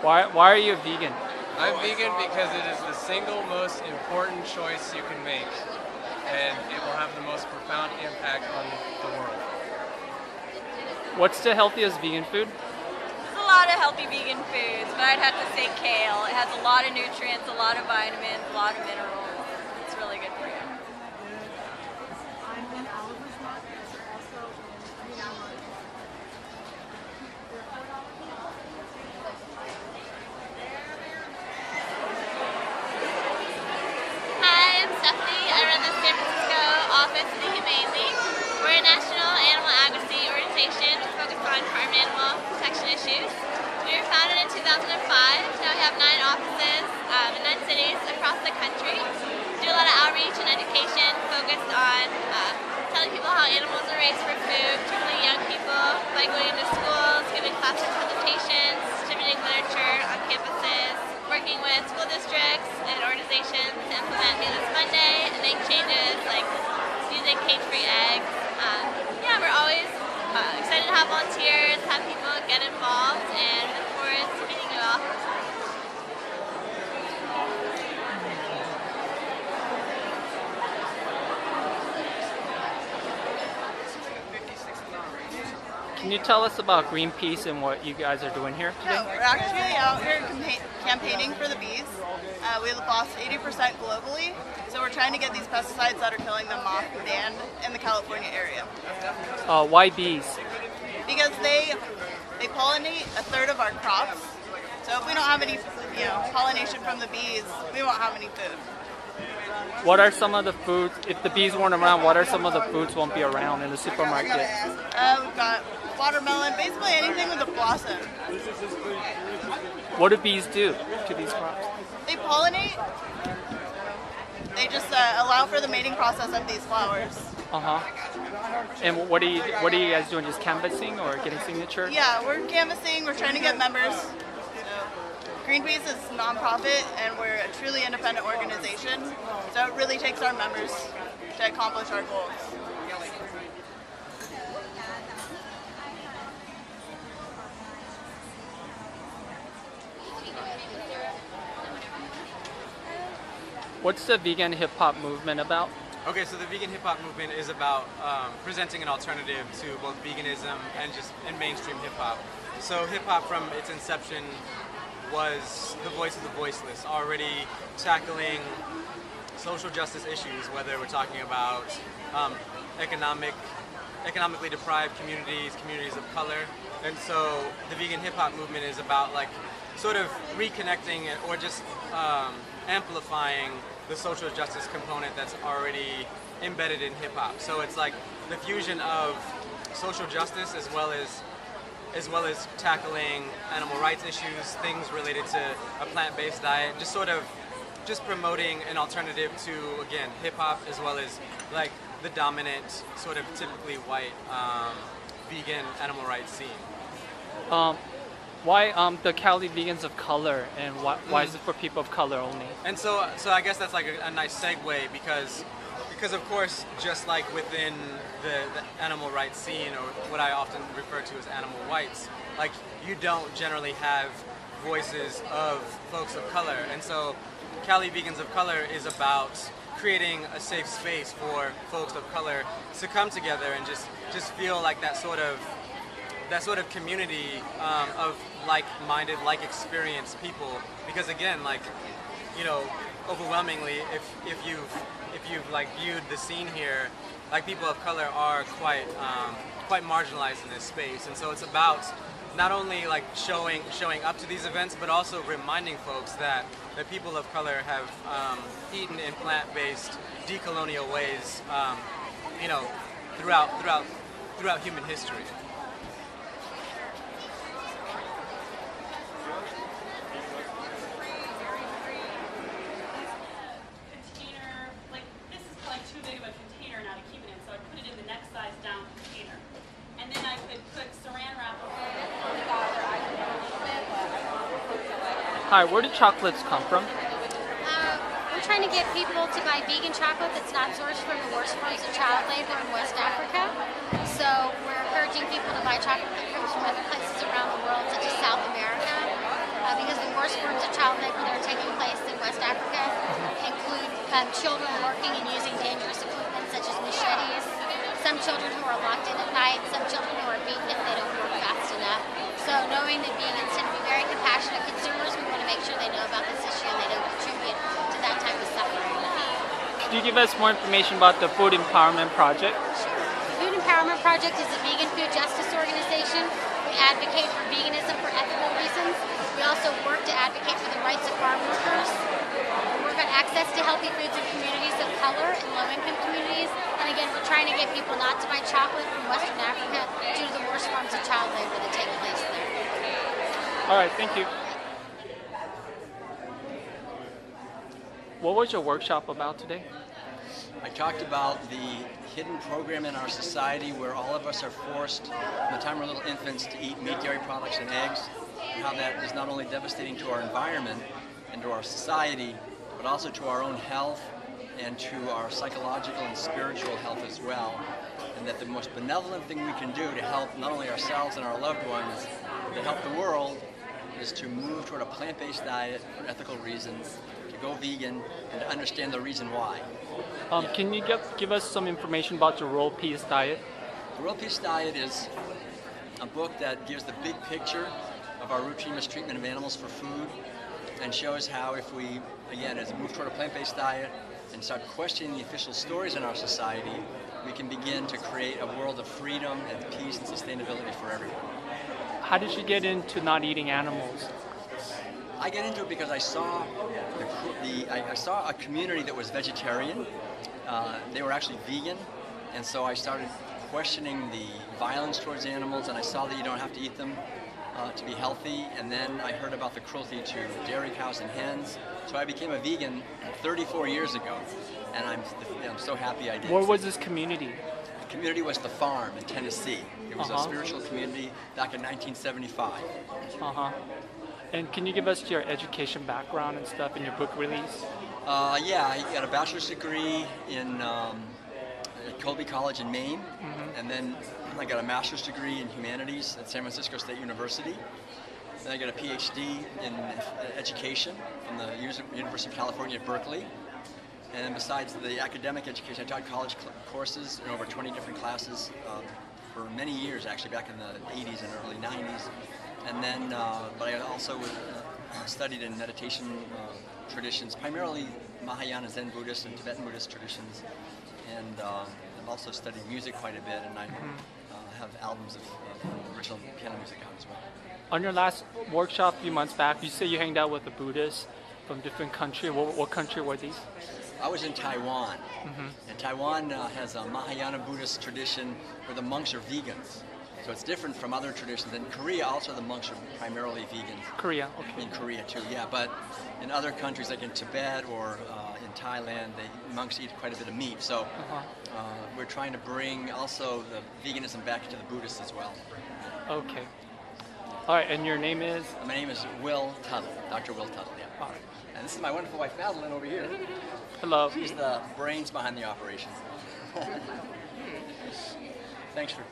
Why are you a vegan? I'm vegan because it is the single most important choice you can make, and it will have the most profound impact on the world. What's the healthiest vegan food? There's a lot of healthy vegan foods, but I'd have to say kale. It has a lot of nutrients, a lot of vitamins, a lot of minerals. It's really good for you. Hi, I'm Stephanie. I run the San Francisco office of the Humane League. We're a national animal advocacy organization focused on farm animal protection issues. We were founded in 2005. Now we have 9 offices in 9 cities across the country. We do a lot of outreach and education focused on telling people how animals are raised for food, particularly young people, by going into schools, giving classroom presentations, distributing literature on campuses, working with school districts and organizations to implement Meatless Monday and make changes like using cage-free eggs. Yeah, we're always excited to have volunteers, have people get involved, and look forward to meeting you all. Can you tell us about Greenpeace and what you guys are doing here today? Yeah, we're actually out here campaigning for the bees. We lost 80% globally, so we're trying to get these pesticides that are killing them off banned in the California area. Why bees? Because they pollinate a third of our crops. So if we don't have any, pollination from the bees, we won't have any food. What are some of the foods, if the bees weren't around, what are some of the foods won't be around in the supermarket? We've got watermelon, basically anything with a blossom. What do bees do to these crops? They pollinate. They just allow for the mating process of these flowers. And what are you guys doing? Just canvassing or getting signatures? Yeah, we're canvassing. We're trying to get members. Greenpeace is a nonprofit, and we're a truly independent organization. So it really takes our members to accomplish our goals. What's the vegan hip hop movement about? Okay, so the vegan hip hop movement is about presenting an alternative to both veganism and mainstream hip hop. So hip hop from its inception was the voice of the voiceless, already tackling social justice issues, whether we're talking about economically deprived communities of color. And so the vegan hip hop movement is about like sort of reconnecting or just amplifying the social justice component that's already embedded in hip hop. So it's like the fusion of social justice as well as tackling animal rights issues, things related to a plant-based diet, just promoting an alternative to, again, hip hop as well as like the dominant sort of typically white vegan animal rights scene. Why the Cali vegans of color, and why is it for people of color only? And so I guess that's like a nice segue because of course, just like within the animal rights scene, or what I often refer to as animal whites, like you don't generally have voices of folks of color. And so Cali Vegans of Color is about creating a safe space for folks of color to come together and just feel like that sort of community of like-minded, like-experienced people. Because again, like, you know, overwhelmingly, if you've like viewed the scene here, like people of color are quite marginalized in this space, and so it's about not only like showing up to these events, but also reminding folks that people of color have eaten in plant-based, decolonial ways, you know, throughout human history. Hi, where do chocolates come from? We're trying to get people to buy vegan chocolate that's not sourced from the worst forms of child labor in West Africa. So we're encouraging people to buy chocolate that comes from other places around the world, such as South America, because worst forms of child labor that are taking place in West Africa include children working and using dangerous equipment such as machetes, some children who are locked in at night, some children who are beaten if they don't work fast enough. So knowing that vegans tend to be very compassionate consumers, we want to make sure they know about this issue and they don't contribute to that type of suffering. Could you give us more information about the Food Empowerment Project? The Food Empowerment Project is a vegan food justice organization. We advocate for veganism for ethical reasons. We also work to advocate for the rights of farm workers. We work on access to healthy foods in communities of color and low-income communities. And again, we're trying to get people not to buy chocolate from Western Africa due to the worst forms of child labor that take place there. All right, thank you. What was your workshop about today? I talked about the hidden program in our society where all of us are forced, from the time we're little infants, to eat meat, dairy products, and eggs, and how that is not only devastating to our environment and to our society, but also to our own health and to our psychological and spiritual health as well. And that the most benevolent thing we can do to help not only ourselves and our loved ones, but to help the world, is to move toward a plant-based diet for ethical reasons, to go vegan, and to understand the reason why. Can you give us some information about the Royal Peace Diet? The Royal Peace Diet is a book that gives the big picture of our routine mistreatment of animals for food and shows how if we, again, as we move toward a plant-based diet and start questioning the official stories in our society, we can begin to create a world of freedom and peace and sustainability for everyone. How did you get into not eating animals? I get into it because I saw I saw a community that was vegetarian. They were actually vegan, and so I started questioning the violence towards animals, and I saw that you don't have to eat them to be healthy. And then I heard about the cruelty to dairy cows and hens, so I became a vegan 34 years ago, and I'm so happy I did. Where was this community? The community was the farm in Tennessee. It was a spiritual community back in 1975. And can you give us your education background and stuff in your book release? Yeah, I got a bachelor's degree in at Colby College in Maine, and then I got a master's degree in humanities at San Francisco State University. Then I got a PhD in education from the University of California at Berkeley. And besides the academic education, I taught college courses in over 20 different classes for many years, actually, back in the 80s and early 90s. And then, but I also studied in meditation traditions, primarily Mahayana Zen Buddhist and Tibetan Buddhist traditions. And I've also studied music quite a bit, and I have albums of original piano music out as well. On your last workshop a few months back, you said you hanged out with the Buddhists from different countries. What country were these? I was in Taiwan, and Taiwan has a Mahayana Buddhist tradition where the monks are vegans. So it's different from other traditions. In Korea, also the monks are primarily vegan. Korea, okay. In Korea too, yeah. But in other countries, like in Tibet or in Thailand, monks eat quite a bit of meat. So we're trying to bring also the veganism back to the Buddhists as well. Okay. All right, and your name is? My name is Will Tuttle, Dr. Will Tuttle, yeah. All right. And this is my wonderful wife, Madeline, over here. Hello. She's the brains behind the operation. Thanks for